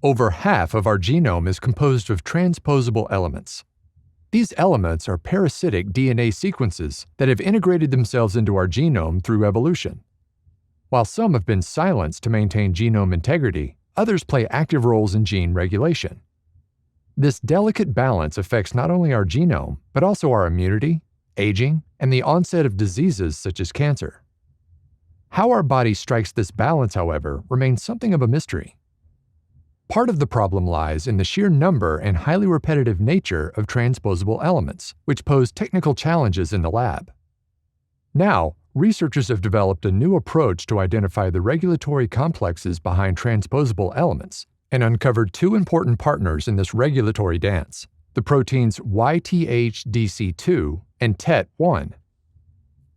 Over half of our genome is composed of transposable elements. These elements are parasitic DNA sequences that have integrated themselves into our genome through evolution. While some have been silenced to maintain genome integrity, others play active roles in gene regulation. This delicate balance affects not only our genome, but also our immunity, aging, and the onset of diseases such as cancer. How our body strikes this balance, however, remains something of a mystery. Part of the problem lies in the sheer number and highly repetitive nature of transposable elements, which pose technical challenges in the lab. Now, researchers have developed a new approach to identify the regulatory complexes behind transposable elements and uncovered two important partners in this regulatory dance: the proteins YTH-DC2 and TET1.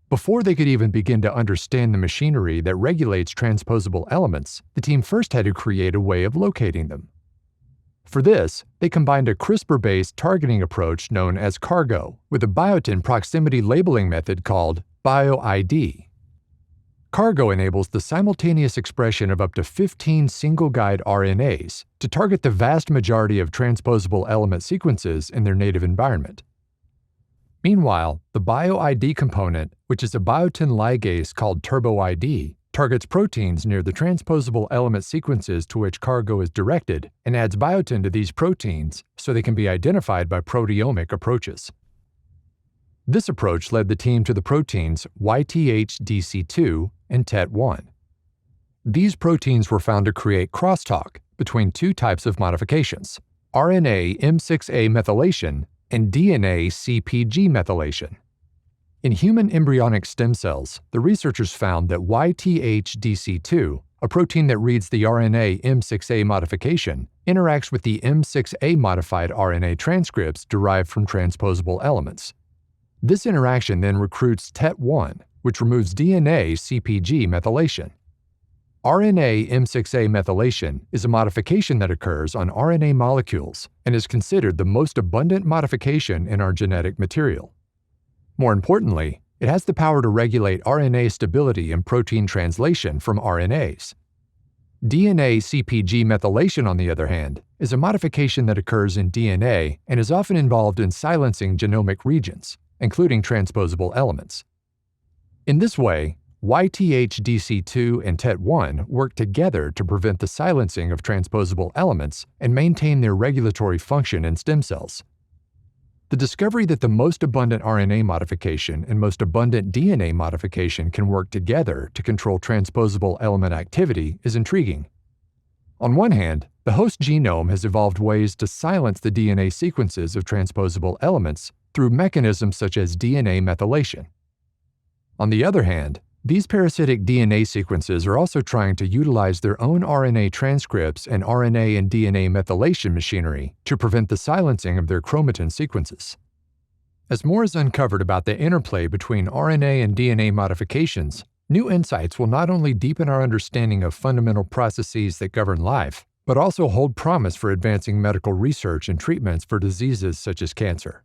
Before they could even begin to understand the machinery that regulates transposable elements, the team first had to create a way of locating them. For this, they combined a CRISPR-based targeting approach known as cargo with a biotin proximity labeling method called BioID. Cargo enables the simultaneous expression of up to 15 single-guide RNAs to target the vast majority of transposable element sequences in their native environment. Meanwhile, the BioID component, which is a biotin ligase called TurboID, targets proteins near the transposable element sequences to which cargo is directed and adds biotin to these proteins so they can be identified by proteomic approaches. This approach led the team to the proteins YTH-DC2 and TET1. These proteins were found to create crosstalk between two types of modifications: RNA M6A methylation and DNA CpG methylation. In human embryonic stem cells, the researchers found that YTH-DC2, a protein that reads the RNA M6A modification, interacts with the M6A modified RNA transcripts derived from transposable elements. This interaction then recruits TET1, which removes DNA CpG methylation. RNA M6A methylation is a modification that occurs on RNA molecules and is considered the most abundant modification in our genetic material. More importantly, it has the power to regulate RNA stability and protein translation from RNAs. DNA CpG methylation, on the other hand, is a modification that occurs in DNA and is often involved in silencing genomic regions, including transposable elements. In this way, YTH-DC2 and TET1 work together to prevent the silencing of transposable elements and maintain their regulatory function in stem cells. The discovery that the most abundant RNA modification and most abundant DNA modification can work together to control transposable element activity is intriguing. On one hand, the host genome has evolved ways to silence the DNA sequences of transposable elements through mechanisms such as DNA methylation. On the other hand, these parasitic DNA sequences are also trying to utilize their own RNA transcripts and RNA and DNA methylation machinery to prevent the silencing of their chromatin sequences. As more is uncovered about the interplay between RNA and DNA modifications, new insights will not only deepen our understanding of fundamental processes that govern life, but also hold promise for advancing medical research and treatments for diseases such as cancer.